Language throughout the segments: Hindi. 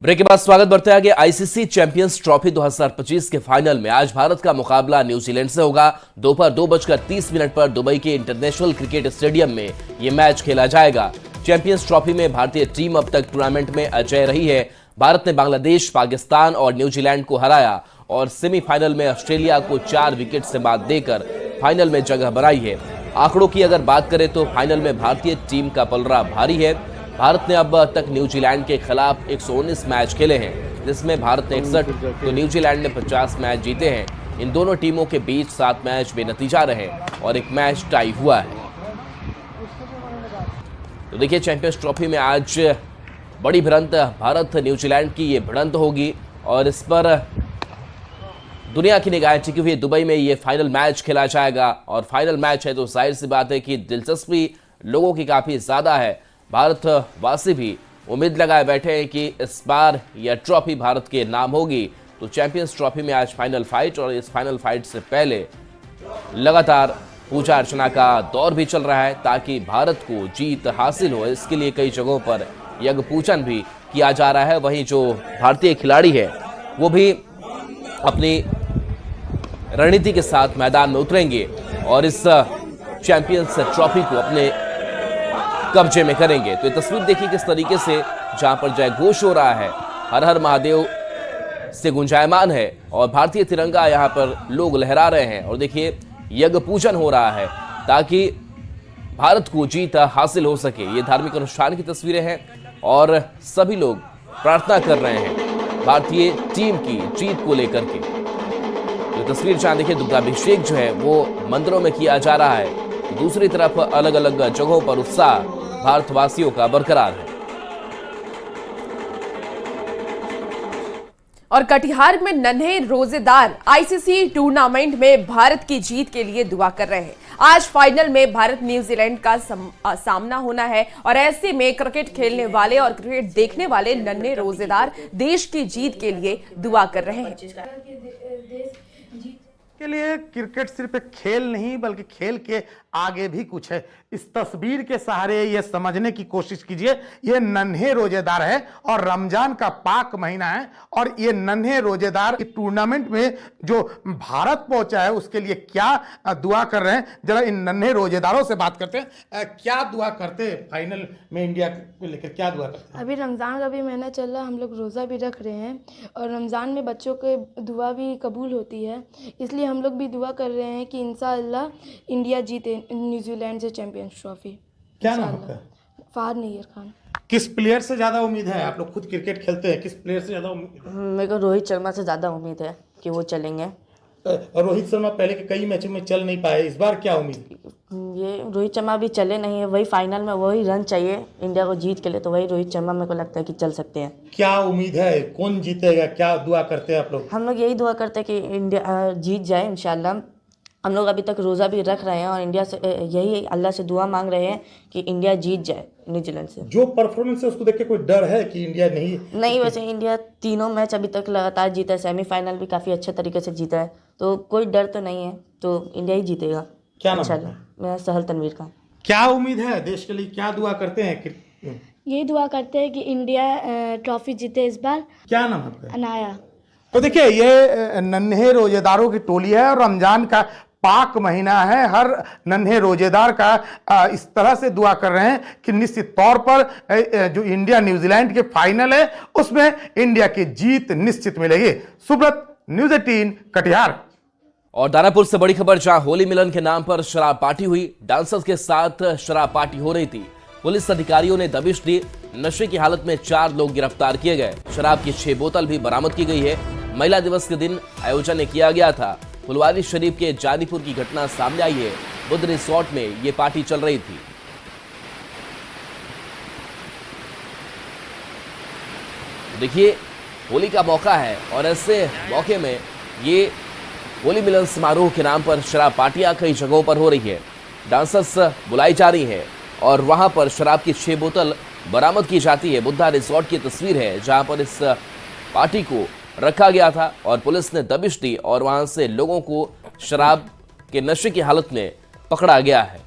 ब्रेक के बाद स्वागत बढ़ते आगे। आईसीसी चैंपियंस ट्रॉफी 2025 के फाइनल में आज भारत का मुकाबला न्यूजीलैंड से होगा। दोपहर 2:30 पर दुबई के इंटरनेशनल क्रिकेट स्टेडियम में यह मैच खेला जाएगा। चैंपियंस ट्रॉफी में भारतीय टीम अब तक टूर्नामेंट में अजेय रही है। भारत ने बांग्लादेश, पाकिस्तान और न्यूजीलैंड को हराया और सेमीफाइनल में ऑस्ट्रेलिया को 4 विकेट से मात देकर फाइनल में जगह बनाई है। आंकड़ों की अगर बात करें तो फाइनल में भारतीय टीम का पलड़ा भारी है। भारत ने अब तक न्यूजीलैंड के खिलाफ 119 मैच खेले हैं, जिसमें भारत ने 61 तो न्यूजीलैंड ने 50 मैच जीते हैं। इन दोनों टीमों के बीच 7 मैच बेनतीजा रहे और एक मैच टाई हुआ है। तो देखिए, चैंपियंस ट्रॉफी में आज बड़ी भिड़ंत भारत न्यूजीलैंड की ये भिड़ंत होगी और इस पर दुनिया की निगाहें टिकी हुई है। दुबई में ये फाइनल मैच खेला जाएगा और फाइनल मैच है तो जाहिर सी बात है कि दिलचस्पी लोगों की काफ़ी ज़्यादा है। भारतवासी भी उम्मीद लगाए बैठे हैं कि इस बार यह ट्रॉफी भारत के नाम होगी। तो चैंपियंस ट्रॉफी में आज फाइनल फाइट और इस फाइनल फाइट से पहले लगातार पूजा अर्चना का दौर भी चल रहा है ताकि भारत को जीत हासिल हो। इसके लिए कई जगहों पर यज्ञ पूजन भी किया जा रहा है। वहीं जो भारतीय खिलाड़ी है वो भी अपनी रणनीति के साथ मैदान में उतरेंगे और इस चैंपियंस ट्रॉफी को अपने कब्जे में करेंगे। तो ये तस्वीर देखिए किस तरीके से, जहां पर जय घोष हो रहा है, हर हर महादेव से गुंजायमान है और भारतीय तिरंगा यहां पर लोग लहरा रहे हैं। और देखिए, यज्ञ पूजन हो रहा है ताकि भारत को जीत हासिल हो सके। ये धार्मिक अनुष्ठान की तस्वीरें हैं और सभी लोग प्रार्थना कर रहे हैं भारतीय टीम की जीत को लेकर के। तो तस्वीर जहां देखिए, दुग्धाभिषेक जो है वो मंदिरों में किया जा रहा है। दूसरी तरफ अलग अलग जगहों पर उत्साह भारतवासियों का बरकरार है। और कटिहार में नन्हे रोजेदार आईसीसी टूर्नामेंट में भारत की जीत के लिए दुआ कर रहे हैं। आज फाइनल में भारत न्यूजीलैंड का सामना होना है और ऐसे में क्रिकेट खेलने वाले और क्रिकेट देखने वाले नन्हे रोजेदार देश की जीत के लिए दुआ कर रहे हैं। के लिए क्रिकेट सिर्फ एक खेल नहीं बल्कि खेल के आगे भी कुछ है। इस तस्वीर के सहारे ये समझने की कोशिश कीजिए, ये नन्हे रोजेदार है और रमजान का पाक महीना है और ये नन्हे रोजेदार टूर्नामेंट में जो भारत पहुंचा है उसके लिए क्या दुआ कर रहे हैं। जरा इन नन्हे रोजेदारों से बात करते हैं। क्या दुआ करते हैं फाइनल में इंडिया को लेकर, क्या दुआ करते हैं? अभी रमज़ान का भी महीना चल रहा है, हम लोग रोज़ा भी रख रहे हैं और रमज़ान में बच्चों के दुआ भी कबूल होती है, इसलिए हम लोग भी दुआ कर रहे हैं कि इंशाअल्लाह इंडिया जीते न्यूजीलैंड से चैंपियंस ट्रॉफी। क्या नाम आपका? फहद नैयर खान। किस प्लेयर से ज्यादा उम्मीद है? आप लोग खुद क्रिकेट खेलते हैं, किस प्लेयर से ज्यादा उम्मीद है? मेरे को रोहित शर्मा से ज़्यादा उम्मीद है कि वो चलेंगे। और रोहित शर्मा पहले के कई मैचों में चल नहीं पाए, इस बार क्या उम्मीद? ये रोहित शर्मा भी चले नहीं है, वही फाइनल में वही रन चाहिए इंडिया को जीत के लिए, तो वही रोहित शर्मा मेरे को लगता है कि चल सकते हैं। क्या उम्मीद है, कौन जीतेगा? क्या दुआ करते हैं आप लोग? हम लोग यही दुआ करते हैं कि इंडिया जीत जाए इंशाल्लाह। हम लोग अभी तक रोज़ा भी रख रहे हैं और इंडिया से यही अल्लाह से दुआ मांग रहे हैं कि इंडिया जीत जाए न्यूजीलैंड से। जो परफॉर्मेंस है उसको देख के कोई डर है कि इंडिया नहीं? वैसे इंडिया तीनों मैच अभी तक लगातार जीता है, सेमीफाइनल भी काफ़ी अच्छे तरीके से जीता है, तो कोई डर तो नहीं है, तो इंडिया ही जीतेगा। क्या नाम इंशाल्लाह। मैं सहल तनवीर खान। क्या उम्मीद है देश के लिए, क्या दुआ करते हैं? यही दुआ करते हैं कि इंडिया ट्रॉफी जीते इस बार। क्या नाम है? अनाया। तो देखिए, ये नन्हे रोजेदारों की टोली है और रमजान का पाक महीना है। हर नन्हे रोजेदार का इस तरह से दुआ कर रहे हैं कि निश्चित तौर पर जो इंडिया न्यूजीलैंड के फाइनल है उसमें इंडिया की जीत निश्चित मिलेगी। सुब्रत, न्यूज़ 18 कटिहार। और दानापुर से बड़ी खबर, जहां होली मिलन के नाम पर शराब पार्टी हुई। डांसर्स के साथ शराब पार्टी हो रही थी। पुलिस अधिकारियों ने दबिश दी। नशे की हालत में 4 लोग गिरफ्तार किए गए। शराब की 6 बोतल भी बरामद की गई है। महिला दिवस के दिन आयोजन किया गया था। फुलवारी शरीफ के जानीपुर की घटना सामने आई है। बुद्ध रिसोर्ट में ये पार्टी चल रही थी। देखिए, होली का मौका है और ऐसे मौके में ये होली मिलन समारोह के नाम पर शराब पार्टियां कई जगहों पर हो रही है। डांसर्स बुलाई जा रही हैं और वहां पर शराब की 6 बोतल बरामद की जाती है। बुद्धा रिसोर्ट की तस्वीर है जहां पर इस पार्टी को रखा गया था और पुलिस ने दबिश दी और वहां से लोगों को शराब के नशे की हालत में पकड़ा गया है।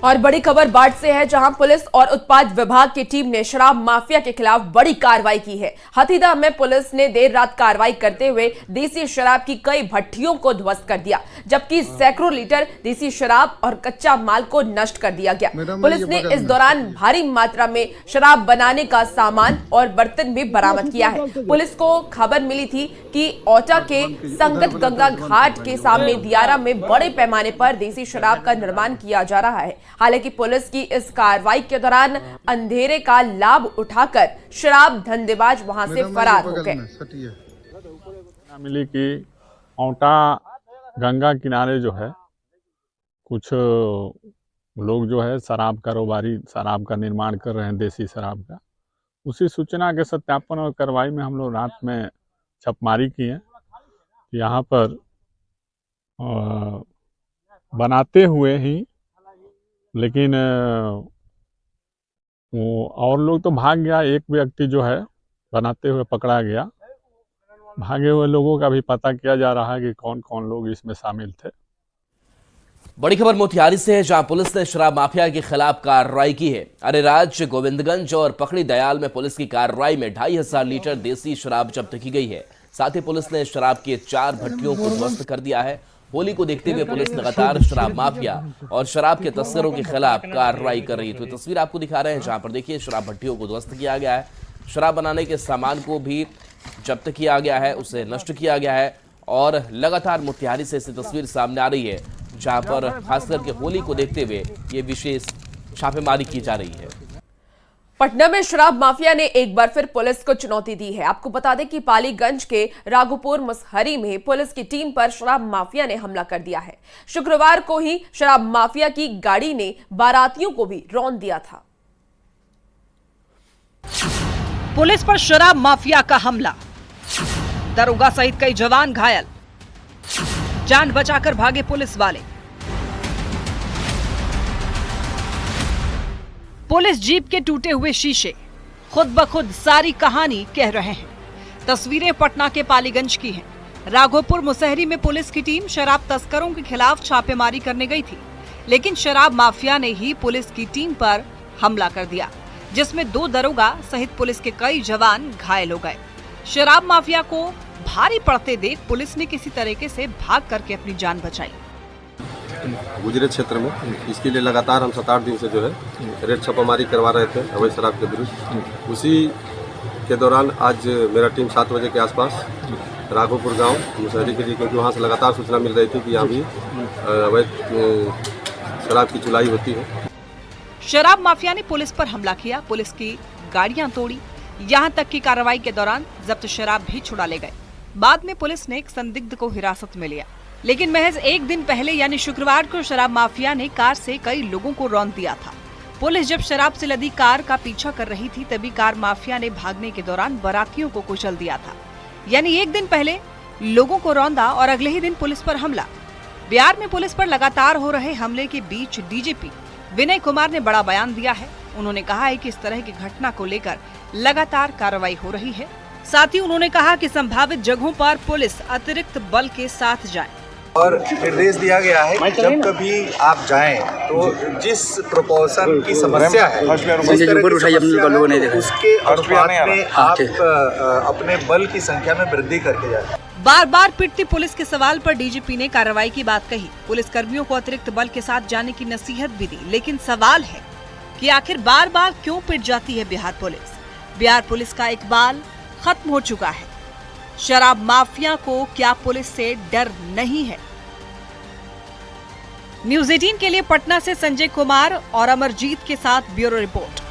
और बड़ी खबर बाट से है, जहां पुलिस और उत्पाद विभाग की टीम ने शराब माफिया के खिलाफ बड़ी कार्रवाई की है। हथीदह में पुलिस ने देर रात कार्रवाई करते हुए देसी शराब की कई भट्टियों को ध्वस्त कर दिया, जबकि सैकड़ों लीटर देसी शराब और कच्चा माल को नष्ट कर दिया गया। पुलिस ने इस दौरान भारी मात्रा में शराब बनाने का सामान और बर्तन भी बरामद किया है। पुलिस को खबर मिली थी कि औटा के संगत गंगा घाट के सामने दियारा में बड़े पैमाने पर देसी शराब का निर्माण किया जा रहा है। हालांकि पुलिस की इस कार्रवाई के दौरान अंधेरे का लाभ उठाकर शराब धंधेबाज वहां से फरार हो गए। मिली कि औटा गंगा किनारे जो है कुछ लोग जो है शराब कारोबारी शराब का निर्माण कर रहे हैं, देसी शराब का। उसी सूचना के सत्यापन और कार्रवाई में हम लोग रात में छापेमारी किए। यहाँ पर बनाते हुए ही, लेकिन वो और लोग तो भाग गया। एक व्यक्ति जो है बनाते हुए पकड़ा गया। भागे हुए लोगों का भी पता किया जा रहा है कि कौन कौन लोग इसमें शामिल थे। बड़ी खबर मोतिहारी से है, जहां पुलिस ने शराब माफिया के खिलाफ कार्रवाई की है। अरेराज, गोविंदगंज और पकड़ी दयाल में पुलिस की कार्रवाई में 2500 लीटर देसी शराब जब्त की गई है। साथ ही पुलिस ने शराब की 4 भट्टियों को ध्वस्त कर दिया है। होली को देखते हुए पुलिस लगातार शराब माफिया और शराब के तस्करों के खिलाफ कार्रवाई कर रही है। तो तस्वीर आपको दिखा रहे हैं, जहां पर देखिए शराब भट्टियों को ध्वस्त किया गया है, शराब बनाने के सामान को भी जब्त किया गया है, उसे नष्ट किया गया है। और लगातार मोतिहारी से ऐसी तस्वीर सामने आ रही है, जहां पर खासकर के होली को देखते हुए ये विशेष छापेमारी की जा रही है। पटना में शराब माफिया ने एक बार फिर पुलिस को चुनौती दी है। आपको बता दें कि पालीगंज के राघोपुर मुसहरी में पुलिस की टीम पर शराब माफिया ने हमला कर दिया है। शुक्रवार को ही शराब माफिया की गाड़ी ने बारातियों को भी रौंद दिया था। पुलिस पर शराब माफिया का हमला, दरोगा सहित कई जवान घायल, जान बचाकर भागे पुलिस वाले। पुलिस जीप के टूटे हुए शीशे खुद ब खुद सारी कहानी कह रहे हैं। तस्वीरें पटना के पालीगंज की हैं। राघोपुर मुसहरी में पुलिस की टीम शराब तस्करों के खिलाफ छापेमारी करने गई थी, लेकिन शराब माफिया ने ही पुलिस की टीम पर हमला कर दिया, जिसमें 2 दरोगा सहित पुलिस के कई जवान घायल हो गए। शराब माफिया को भारी पड़ते देख पुलिस ने किसी तरीके से भाग करके अपनी जान बचाई। गुजरे क्षेत्र में इसके लिए लगातार हम 7-8 दिन से जो है रेड छापामारी करवा रहे थे अवैध शराब के विरुद्ध। उसी के दौरान आज मेरा टीम 7 बजे के आसपास राघोपुर गांव मुसहरी के लिए, क्योंकि वहां से लगातार सूचना मिल रही थी कि यहाँ भी अवैध शराब की चुलाई होती है। शराब माफिया ने पुलिस पर हमला किया, पुलिस की गाड़ियां तोड़ी, यहां तक कि कार्रवाई के दौरान जब्त शराब भी छुड़ा ले गए। बाद में पुलिस ने एक संदिग्ध को हिरासत में लिया, लेकिन महज एक दिन पहले यानी शुक्रवार को शराब माफिया ने कार से कई लोगों को रौंद दिया था। पुलिस जब शराब से लदी कार का पीछा कर रही थी, तभी कार माफिया ने भागने के दौरान बारातियों को कुचल दिया था। यानी एक दिन पहले लोगों को रौंदा और अगले ही दिन पुलिस पर हमला। बिहार में पुलिस पर लगातार हो रहे हमले के बीच डीजीपी विनय कुमार ने बड़ा बयान दिया है। उन्होंने कहा है कि इस तरह की घटना को लेकर लगातार कार्रवाई हो रही है। साथ ही उन्होंने कहा कि संभावित जगहों पर पुलिस अतिरिक्त बल के साथ जाए और निर्देश दिया गया है कि जब कभी आप जाएं तो जिस प्रोपोर्शन की समस्या है, उसके अनुपात में आप अपने बल की संख्या में वृद्धि करके जाएं। बार बार पिटती पुलिस के सवाल पर डीजीपी ने कार्रवाई की बात कही। पुलिस कर्मियों को अतिरिक्त बल के साथ जाने की नसीहत भी दी, लेकिन सवाल है कि आखिर बार बार क्यों पिट जाती है बिहार पुलिस। बिहार पुलिस का इकबाल खत्म हो चुका है। शराब माफिया को क्या पुलिस से डर नहीं है? न्यूज़ 18 के लिए पटना से संजय कुमार और अमरजीत के साथ ब्यूरो रिपोर्ट।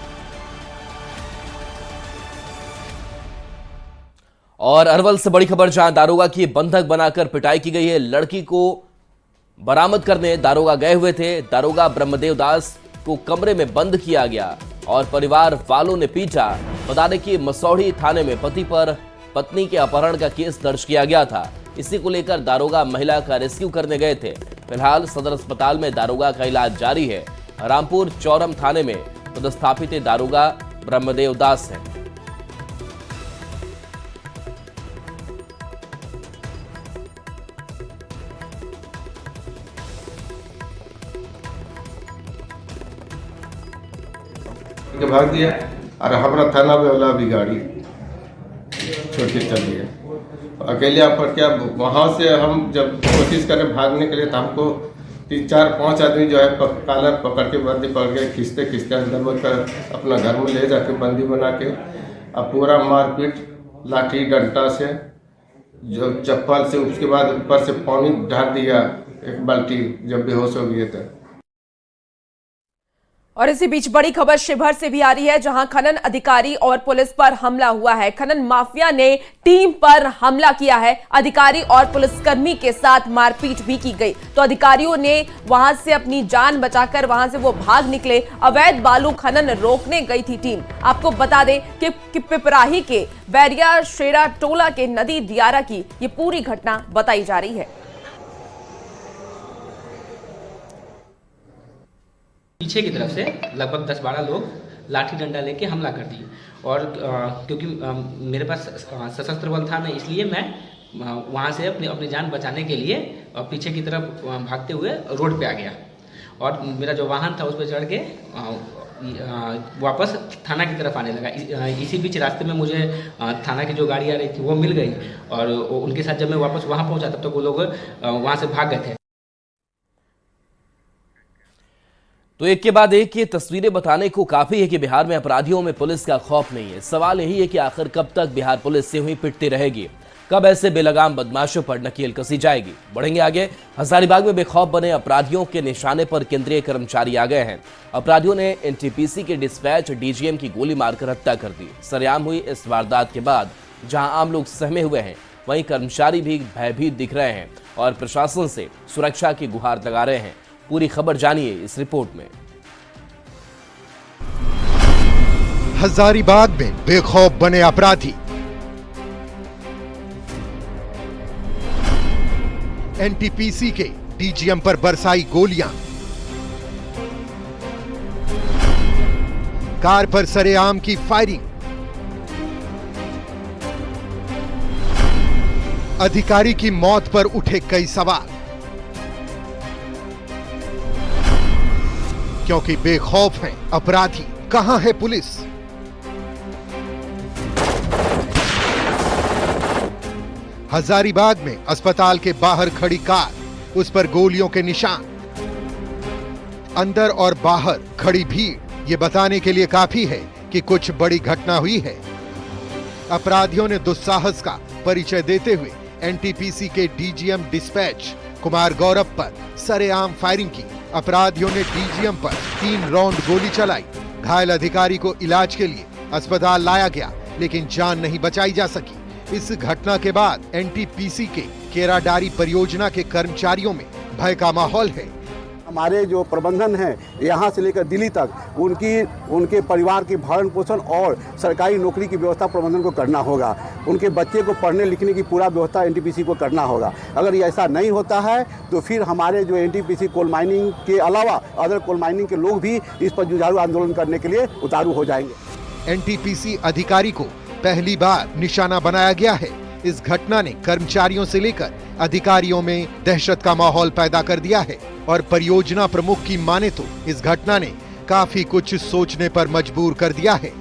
और अरवल से बड़ी खबर, जहां दारोगा की बंधक बनाकर पिटाई की गई है। लड़की को बरामद करने दारोगा गए हुए थे। दारोगा ब्रह्मदेव दास को कमरे में बंद किया गया और परिवार वालों ने पीटा। बता दें कि मसौढ़ी थाने में पति पर पत्नी के अपहरण का केस दर्ज किया गया था। इसी को लेकर दारोगा महिला का रेस्क्यू करने गए थे। फिलहाल सदर अस्पताल में दारोगा का इलाज जारी है। रामपुर चौरम थाने में पदस्थापित दारोगा ब्रह्मदेव दास है। के भाग दिया और हमारा थाना वाला भी गाड़ी छोड़ के चल दिया। अकेले आप पर क्या, वहाँ से हम जब कोशिश करें भागने के लिए तो हमको 3, 4, 5 आदमी जो है कालर पकड़ के बंदी पकड़ के खींचते अंदर कर अपना घर में ले जाके बंदी बना के अब पूरा मारपीट लाठी डंडा से जो चप्पल से, उसके बाद ऊपर से पानी ढाल दिया 1 बाल्टी जब बेहोश हो गए थे। और इसी बीच बड़ी खबर शिवहर से भी आ रही है, जहां खनन अधिकारी और पुलिस पर हमला हुआ है। खनन माफिया ने टीम पर हमला किया है। अधिकारी और पुलिसकर्मी के साथ मारपीट भी की गई, तो अधिकारियों ने वहां से अपनी जान बचाकर वहां से वो भाग निकले। अवैध बालू खनन रोकने गई थी टीम। आपको बता दें कि पिपराही के बैरिया शेरा टोला के नदी दियारा की ये पूरी घटना बताई जा रही है। पीछे की तरफ से लगभग 10-12 लोग लाठी डंडा लेके हमला कर दिए और क्योंकि मेरे पास सशस्त्र बल था नहीं, इसलिए मैं वहाँ से अपनी जान बचाने के लिए पीछे की तरफ भागते हुए रोड पे आ गया और मेरा जो वाहन था उस पर चढ़ के वापस थाना की तरफ आने लगा। इसी बीच रास्ते में मुझे थाना की जो गाड़ी आ रही थी वो मिल गई और उनके साथ जब मैं वापस वहाँ पहुँचा तब तक वो लोग वहाँ से भाग गए थे। तो एक के बाद एक ये तस्वीरें बताने को काफी है कि बिहार में अपराधियों में पुलिस का खौफ नहीं है। सवाल यही है कि आखिर कब तक बिहार पुलिस से हुई पिटती रहेगी, कब ऐसे बेलगाम बदमाशों पर नकेल कसी जाएगी। बढ़ेंगे आगे। हजारीबाग में बेखौफ बने अपराधियों के निशाने पर केंद्रीय कर्मचारी आ गए हैं। अपराधियों ने एनटीपीसी के डिस्पैच डीजीएम की गोली मारकर हत्या कर दी। सरेआम हुई इस वारदात के बाद जहां आम लोग सहमे हुए हैं, वहीं कर्मचारी भी भयभीत दिख रहे हैं और प्रशासन से सुरक्षा की गुहार लगा रहे हैं। पूरी खबर जानिए इस रिपोर्ट में। हजारीबाग में बेखौफ बने अपराधी। एनटीपीसी के डीजीएम पर बरसाई गोलियां। कार पर सरेआम की फायरिंग। अधिकारी की मौत पर उठे कई सवाल, क्योंकि बेखौफ हैं अपराधी। कहां है पुलिस? हजारीबाग में अस्पताल के बाहर खड़ी कार, उस पर गोलियों के निशान। अंदर और बाहर खड़ी भीड़ ये बताने के लिए काफी है कि कुछ बड़ी घटना हुई है। अपराधियों ने दुस्साहस का परिचय देते हुए एनटीपीसी के डीजीएम डिस्पैच कुमार गौरव पर सरेआम फायरिंग की। अपराधियों ने डीजीएम पर 3 राउंड गोली चलाई। घायल अधिकारी को इलाज के लिए अस्पताल लाया गया, लेकिन जान नहीं बचाई जा सकी। इस घटना के बाद एनटीपीसी के केराडारी परियोजना के कर्मचारियों में भय का माहौल है। हमारे जो प्रबंधन है यहाँ से लेकर दिल्ली तक, उनके परिवार की भरण पोषण और सरकारी नौकरी की व्यवस्था प्रबंधन को करना होगा। उनके बच्चे को पढ़ने लिखने की पूरा व्यवस्था एनटीपीसी को करना होगा। अगर ये ऐसा नहीं होता है तो फिर हमारे जो एनटीपीसी कोल माइनिंग के अलावा अदर कोल माइनिंग के लोग भी इस पर जुझारू आंदोलन करने के लिए उतारू हो जाएंगे। एनटीपीसी अधिकारी को पहली बार निशाना बनाया गया है। इस घटना ने कर्मचारियों से लेकर अधिकारियों में दहशत का माहौल पैदा कर दिया है और परियोजना प्रमुख की माने तो इस घटना ने काफी कुछ सोचने पर मजबूर कर दिया है।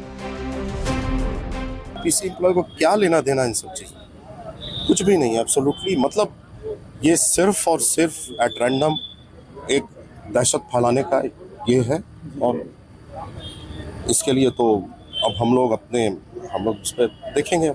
किसी एम्प्लॉय को क्या लेना देना इन सब चीजों, कुछ भी नहीं। एब्सोल्युटली, मतलब ये सिर्फ और सिर्फ एट रैंडम एक दहशत फैलाने का ये है। और इसके लिए तो अब हम लोग इस पर देखेंगे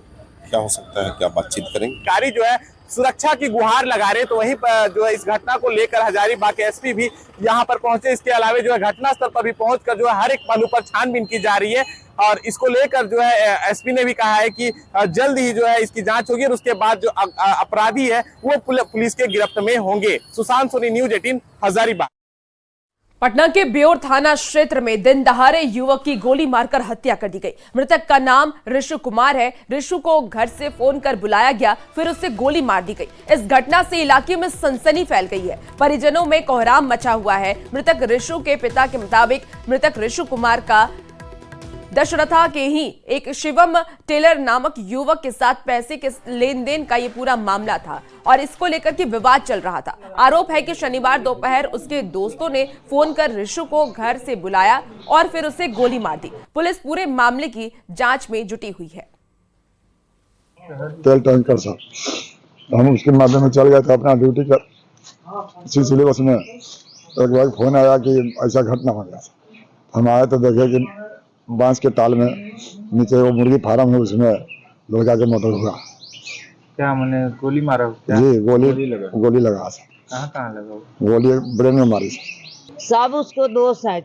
क्या हो सकता है, क्या बातचीत करेंगे। अधिकारी जो है सुरक्षा की गुहार लगा रहे, तो वहीं पर जो है इस घटना को लेकर हजारीबाग के एसपी भी यहाँ पर पहुंचे। इसके अलावा जो है घटना स्थल पर भी पहुंचकर जो है हर एक पहलू पर छानबीन की जा रही है और इसको लेकर जो है एसपी ने भी कहा है कि जल्द ही जो है इसकी जांच होगी और उसके बाद जो अपराधी है वो पुलिस के गिरफ्त में होंगे। सुशांत सोनी, न्यूज 18, हजारीबाग। पटना के ब्योर थाना क्षेत्र में दिन दहाड़े युवक की गोली मारकर हत्या कर दी गई। मृतक का नाम ऋषु कुमार है। ऋषु को घर से फोन कर बुलाया गया, फिर उससे गोली मार दी गई। इस घटना से इलाके में सनसनी फैल गई है। परिजनों में कोहराम मचा हुआ है। मृतक ऋषु के पिता के मुताबिक मृतक ऋषु कुमार का दशरथा के ही एक शिवम टेलर नामक युवक के साथ पैसे के लेन देन का ये पूरा मामला था और इसको लेकर के विवाद चल रहा था। आरोप है कि शनिवार दोपहर उसके दोस्तों ने फोन कर ऋषु को घर से बुलाया और फिर उसे गोली मार दी। पुलिस पूरे मामले की जांच में जुटी हुई है। तेल टैंकर साहब हम उसके माध्यम में चल गए थे अपना ड्यूटी कर सिलसिले उसमें एक बार फोन आया कि ऐसा घटना हो गया। हम आए तो देखे कि बांस के ताल में नीचे वो मुर्गी फार्म है उसमें लड़का के मर्डर हुआ। क्या मैंने गोली मारा? जी गोली लगा। कहाँ लगा? गोली ब्रेन में मारी। सब उसको दोस्त है,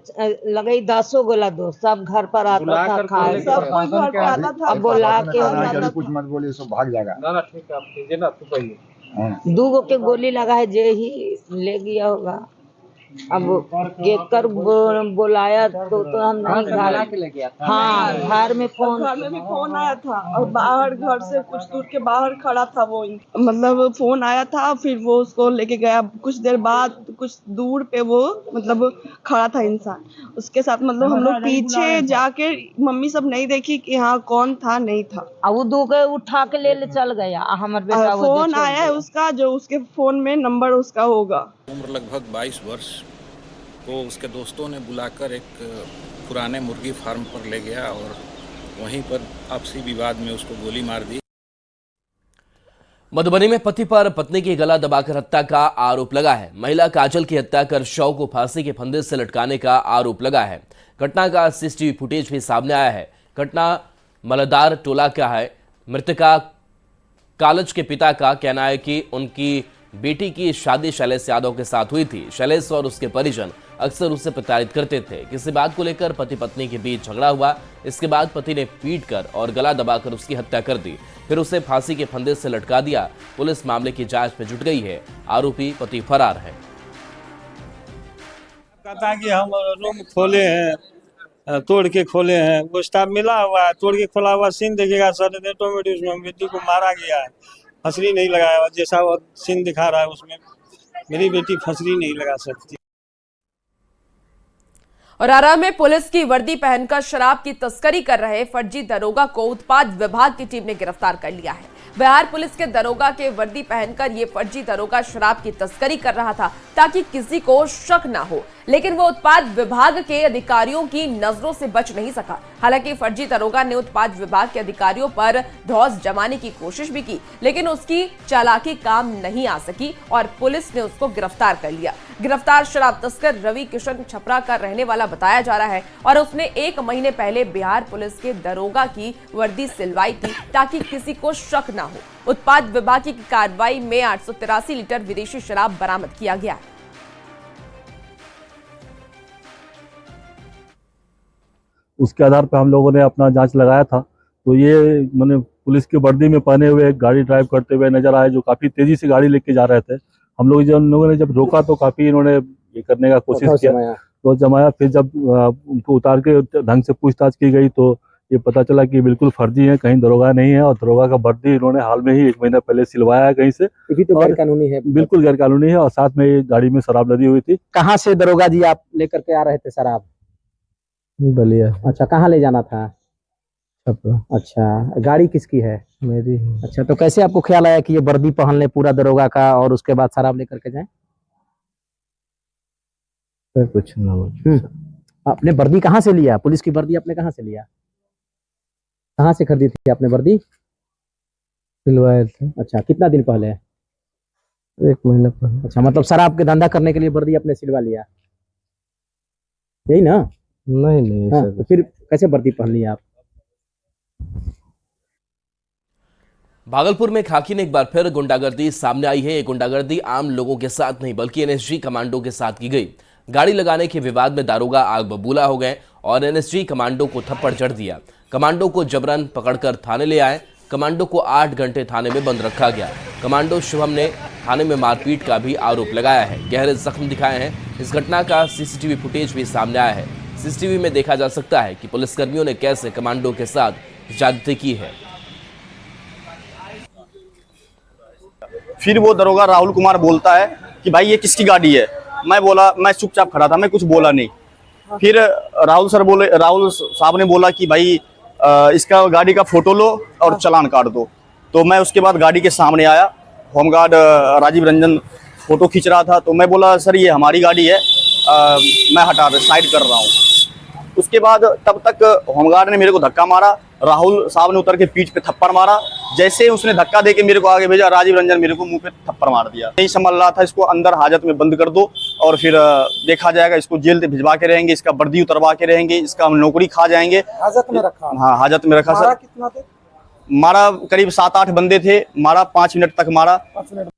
लगे 10 गोला दोस्त, सब घर पर आता था खाए, सब कोई घर पर आता था। अब बुला के कुछ मत बोलिए, सब भाग जाएगा। ना ठीक है, आप कीजिए ना, तू कहिए। 2 के गोली लगा है, जे ही ले गया होगा। अब केकर बुलाया तो हम नहीं घर। हाँ, घर में भी फोन आया था और बाहर घर से कुछ दूर के बाहर खड़ा था वो, मतलब फोन आया था, फिर वो उसको लेके गया। कुछ देर बाद कुछ दूर पे वो मतलब खड़ा था इंसान, उसके साथ मतलब हम लोग पीछे जाके मम्मी सब नहीं देखी कि हाँ कौन था नहीं था। अब वो 2 के उठा के ले चल गया। हमारे बेटा फोन आया है उसका, जो उसके फोन में नंबर उसका होगा। उम्र लगभग 22 वर्ष को उसके दोस्तों ने बुलाकर एक पुराने मुर्गी फार्म पर ले गया और वहीं पर आपसी विवाद में उसको गोली मार दी। मधुबनी में पति पर पत्नी की गला दबाकर हत्या का आरोप लगा है। महिला काजल की हत्या कर शव को फांसी के फंदे से लटकाने का आरोप लगा है। घटना का सीसीटीवी फुटेज भी सामने आया है। घटना मलदार टोला का है। मृतका कालज के पिता का कहना है कि उनकी बेटी की शादी शैलेश यादव के साथ हुई थी। शैलेश और उसके परिजन अक्सर उसे प्रताड़ित करते थे। किसी बात को लेकर पति पत्नी के बीच झगड़ा हुआ। इसके बाद पति ने पीटकर और गला दबाकर उसकी हत्या कर दी, फिर उसे फांसी के फंदे से लटका दिया। पुलिस मामले की जांच में जुट गई है। आरोपी पति फरार है। कहता कि हम रूम खोले हैं, तोड़ के खोले हैं, वो स्टाफ मिला हुआ है, तोड़ के खोला हुआ सीन देखेगा सर, ऑटोमेटिक उसमें बेटी को मारा गया है, फंसरी नहीं लगाया। जैसा वो सीन दिखा रहा है उसमें मेरी बेटी फंसरी नहीं लगा सकती। और आरा में पुलिस की वर्दी पहनकर शराब की तस्करी कर रहे फर्जी दरोगा को उत्पाद विभाग की टीम ने गिरफ्तार कर लिया है। बिहार पुलिस के दरोगा के वर्दी पहनकर ये फर्जी दरोगा शराब की तस्करी कर रहा था ताकि किसी को शक ना हो, लेकिन वो उत्पाद विभाग के अधिकारियों की नजरों से बच नहीं सका। हालांकि फर्जी दरोगा ने उत्पाद विभाग के अधिकारियों पर धौंस जमाने की कोशिश भी की, लेकिन उसकी चालाकी काम नहीं आ सकी और पुलिस ने उसको गिरफ्तार कर लिया। गिरफ्तार शराब तस्कर रवि किशन छपरा का रहने वाला बताया जा रहा है और उसने 1 महीने पहले बिहार पुलिस के दरोगा की वर्दी सिलवाई थी ताकि किसी को शक ना हो। उत्पाद विभाग की कार्रवाई में 883 लीटर विदेशी शराब बरामद किया गया है। उसके आधार पर हम लोगों ने अपना जांच लगाया था, तो ये मैंने पुलिस की वर्दी में पहने हुए गाड़ी ड्राइव करते हुए नजर आए, जो काफ़ी तेज़ी से गाड़ी लेके जा रहे थे। हम लोगों ने जब रोका तो काफ़ी इन्होंने ये करने का कोशिश किया, तो जमाया। फिर जब उनको उतार के ढंग से पूछताछ की गई तो ये पता चला कि बिल्कुल फर्जी है, कहीं दरोगा नहीं है और दरोगा का वर्दी इन्होंने हाल में ही 1 महीना पहले सिलवाया है कहीं से। तो गैरकानूनी है, बिल्कुल गैरकानूनी है। और साथ में ये गाड़ी में शराब लदी हुई थी। कहाँ से दरोगा जी आप लेकर के आ रहे थे शराब? बलिया। अच्छा, कहाँ ले जाना था? अच्छा, गाड़ी किसकी है? मेरी। अच्छा, तो कैसे आपको ख्याल आया कि ये वर्दी पहन ले पूरा दरोगा का और उसके बाद शराब लेकर के जाएं? कुछ ना। आपने वर्दी कहाँ से लिया? पुलिस की वर्दी आपने कहाँ से लिया? कहाँ से खरीदी थी आपने वर्दी? सिलवाया था। अच्छा, कितना दिन पहले? 1 महीना पहले। अच्छा, मतलब शराब के धंधा करने के लिए वर्दी आपने सिलवा लिया, यही ना? नहीं। हाँ, तो फिर कैसे वर्दी पहन ली आप? भागलपुर में खाकी ने एक बार फिर गुंडागर्दी सामने आई है। ये गुंडागर्दी आम लोगों के साथ नहीं बल्कि एनएसजी कमांडो के साथ की गई। गाड़ी लगाने के विवाद में दारोगा आग बबूला हो गए और एनएसजी कमांडो को थप्पड़ जड़ दिया। कमांडो को जबरन पकड़कर थाने ले आए। कमांडो को 8 घंटे थाने में बंद रखा गया। कमांडो शिवम ने थाने में मारपीट का भी आरोप लगाया है। गहरे जख्म दिखाए हैं। इस घटना का सीसीटीवी फुटेज भी सामने आया है। सीसीटीवी में देखा जा सकता है कि पुलिसकर्मियों ने कैसे कमांडो के साथ ज्यादती की है। फिर वो दरोगा राहुल कुमार बोलता है कि भाई ये किसकी गाड़ी है। मैं बोला, मैं चुपचाप खड़ा था, मैं कुछ बोला नहीं। फिर राहुल साहब ने बोला कि भाई इसका गाड़ी का फोटो लो और चालान काट दो। तो मैं उसके बाद गाड़ी के सामने आया, होमगार्ड राजीव रंजन फोटो खींच रहा था, तो मैं बोला सर ये हमारी गाड़ी है, मैं साइड कर रहा हूँ। उसके बाद तब तक होमगार्ड ने मेरे को धक्का मारा, राहुल साहब ने उतर के पीठ पे थप्पड़ मारा। जैसे उसने धक्का देके मेरे को आगे भेजा, राजीव रंजन मेरे को मुंह पे थप्पड़ मार दिया। नहीं संभल रहा था, इसको अंदर हाजत में बंद कर दो और फिर देखा जाएगा, इसको जेल से भिजवा के रहेंगे, इसका वर्दी उतरवा के रहेंगे, इसका हम नौकरी खा जाएंगे। हाजत में रखा? हाँ हाजत में रखा सर। कितना थे? मारा करीब 7-8 बंदे थे, मारा 5 मिनट तक मारा। 5 मिनट।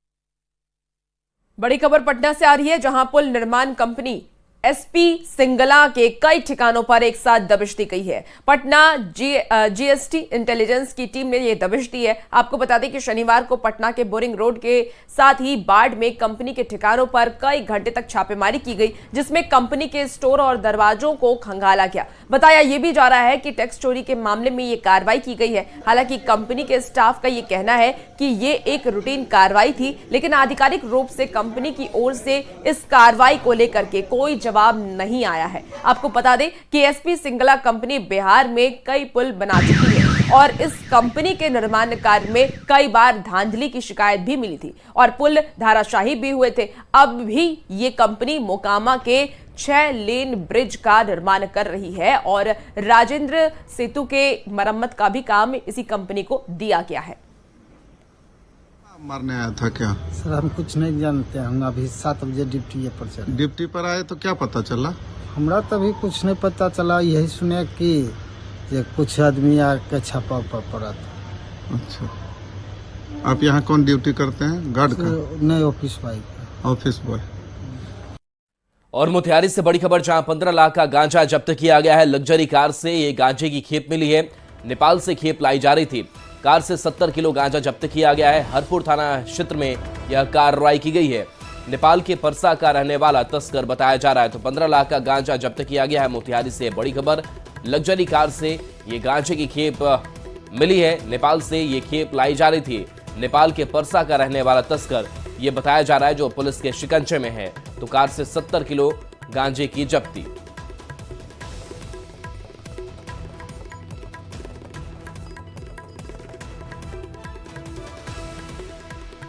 बड़ी खबर पटना से आ रही है, जहां पुल निर्माण कंपनी एसपी सिंगला के कई ठिकानों पर एक साथ दबिश दी गई है। पटना जीएसटी इंटेलिजेंस की टीम ने यह दबिश दी है। आपको बता दें कि शनिवार को पटना के बोरिंग रोड के साथ ही बाढ़ में कंपनी के ठिकानों पर कई घंटे तक छापेमारी की गई, जिसमें कंपनी के स्टोर और दरवाजों को खंगाला गया। बताया यह भी जा रहा है कि टैक्स चोरी के मामले में यह कार्रवाई की गई है। हालांकि कंपनी के स्टाफ का यह कहना है कि ये एक रूटीन कार्रवाई थी, लेकिन आधिकारिक रूप से कंपनी की ओर से इस कार्रवाई को लेकर के कोई जवाब नहीं आया है। आपको बता दें कि एसपी सिंगला कंपनी बिहार में कई पुल बना चुकी है और इस कंपनी के निर्माण कार्य में कई बार धांधली की शिकायत भी मिली थी और पुल धाराशाही भी हुए थे। अब भी ये कंपनी मोकामा के 6 लेन ब्रिज का निर्माण कर रही है और राजेंद्र सेतु के मरम्मत का भी काम इसी कंपनी को दिया गया है। मारने आया था क्या? सर हम कुछ नहीं जानते, हम अभी 7 बजे ड्यूटी पर चले। ड्यूटी पर आए तो क्या पता चला? हमरा तो अभी कुछ नहीं पता चला, यही सुने कि ये कुछ आदमी आके छापा पड़ा था। अच्छा, आप यहाँ कौन ड्यूटी करते हैं? गार्ड का? नहीं, ऑफिस बॉय। Office boy. और मोतिहारी से बड़ी खबर, जहां 15 लाख का गांजा जब्त किया गया है। लग्जरी कार से ये गांजे की खेप मिली है। नेपाल से खेप लाई जा रही थी। कार से 70 किलो गांजा जब्त किया गया है। हरपुर थाना क्षेत्र में यह कार्रवाई की गई है। नेपाल के परसा का रहने वाला तस्कर बताया जा रहा है। तो 15 लाख का गांजा जब्त किया गया है। मोतिहारी से बड़ी खबर, लग्जरी कार से ये गांजे की खेप मिली है। नेपाल से ये खेप लाई जा रही थी। नेपाल के परसा का रहने वाला तस्कर ये बताया जा रहा है, जो पुलिस के शिकंजे में है। तो कार से 70 किलो गांजे की जब्ती।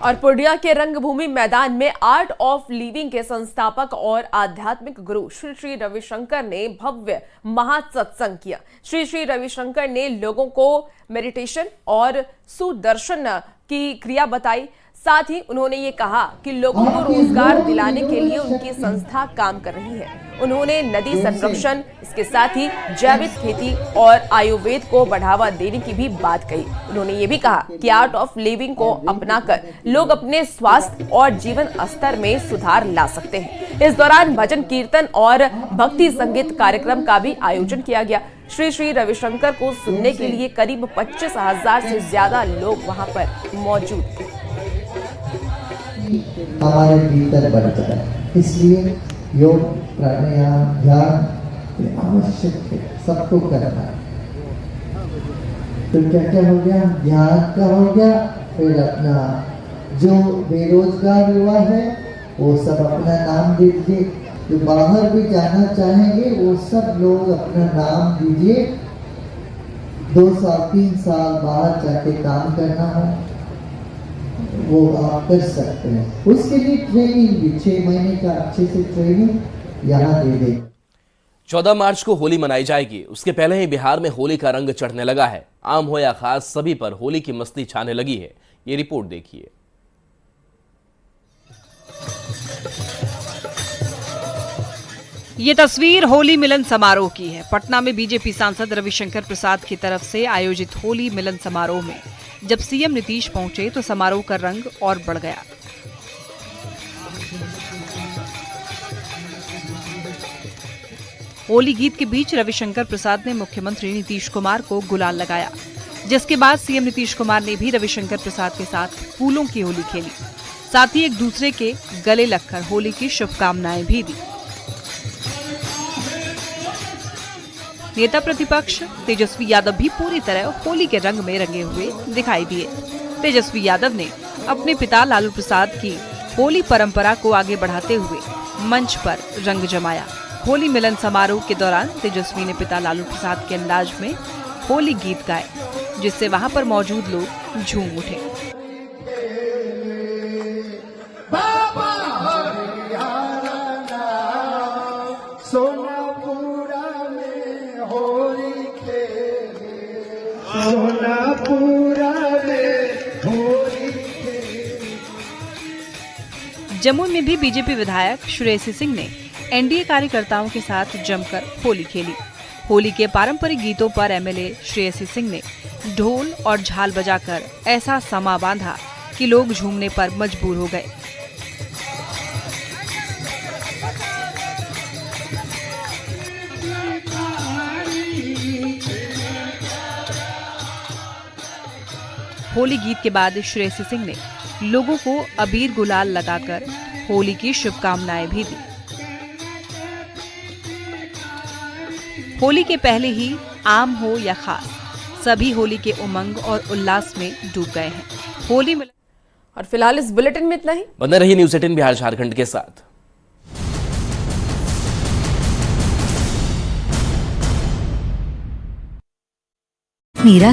और पूर्णिया के रंगभूमि मैदान में आर्ट ऑफ लिविंग के संस्थापक और आध्यात्मिक गुरु श्री श्री रविशंकर ने भव्य महासत्संग किया। श्री श्री रविशंकर ने लोगों को मेडिटेशन और सुदर्शन की क्रिया बताई। साथ ही उन्होंने ये कहा कि लोगों को रोजगार दिलाने के लिए उनकी संस्था काम कर रही है। उन्होंने नदी संरक्षण, इसके साथ ही जैविक खेती और आयुर्वेद को बढ़ावा देने की भी बात कही। उन्होंने ये भी कहा कि आर्ट ऑफ लिविंग को अपनाकर लोग अपने स्वास्थ्य और जीवन स्तर में सुधार ला सकते हैं। इस दौरान भजन कीर्तन और भक्ति संगीत कार्यक्रम का भी आयोजन किया गया। श्री श्री रविशंकर को सुनने के लिए करीब 25,000 से ज्यादा लोग वहां पर मौजूद थे। हमारे भीतर बढ़ता है, इसलिए योग प्राणायाम ध्यान आवश्यक है, सबको करना है। तो क्या क्या हो गया? ध्यान का हो गया। फिर अपना जो बेरोजगार युवा है वो सब अपना नाम दीजिए। जो बाहर भी जाना चाहेंगे वो सब लोग अपना नाम दीजिए। 2 साल 3 साल बाहर जाके काम करना हो वो आप कर सकते हैं। उसके लिए ट्रेनिंग भी 6 महीने का अच्छे से ट्रेनिंग यहाँ दे दें। 14 मार्च को होली मनाई जाएगी। उसके पहले ही बिहार में होली का रंग चढ़ने लगा है। आम हो या खास, सभी पर होली की मस्ती छाने लगी है। ये रिपोर्ट देखिए। ये तस्वीर होली मिलन समारोह की है। पटना में बीजेपी सांसद रविशंकर प्रसाद की तरफ से आयोजित होली मिलन समारोह में जब सीएम नीतीश पहुंचे तो समारोह का रंग और बढ़ गया। होली गीत के बीच रविशंकर प्रसाद ने मुख्यमंत्री नीतीश कुमार को गुलाल लगाया, जिसके बाद सीएम नीतीश कुमार ने भी रविशंकर प्रसाद के साथ फूलों की होली खेली। साथ ही एक दूसरे के गले लगकर होली की शुभकामनाएं भी दी। नेता प्रतिपक्ष तेजस्वी यादव भी पूरी तरह होली के रंग में रंगे हुए दिखाई दिए। तेजस्वी यादव ने अपने पिता लालू प्रसाद की होली परंपरा को आगे बढ़ाते हुए मंच पर रंग जमाया होली मिलन समारोह के दौरान तेजस्वी ने पिता लालू प्रसाद के अंदाज में होली गीत गाए, जिससे वहां पर मौजूद लोग झूम उठे। जमुई में भी बीजेपी विधायक श्रेयसी सिंह ने एनडीए कार्यकर्ताओं के साथ जमकर होली खेली। होली के पारंपरिक गीतों पर एमएलए श्रेयसी सिंह ने ढोल और झाल बजाकर ऐसा समा बांधा कि लोग झूमने पर मजबूर हो गए। होली गीत के बाद श्रेयसी सिंह ने लोगों को अबीर गुलाल लगाकर होली की शुभकामनाएं भी दी। होली के पहले ही आम हो या खास, सभी होली के उमंग और उल्लास में डूब गए हैं। होली में और फिलहाल इस बुलेटिन में इतना ही। बने रहिए न्यूज़ 18 बिहार झारखंड के साथ। मेरा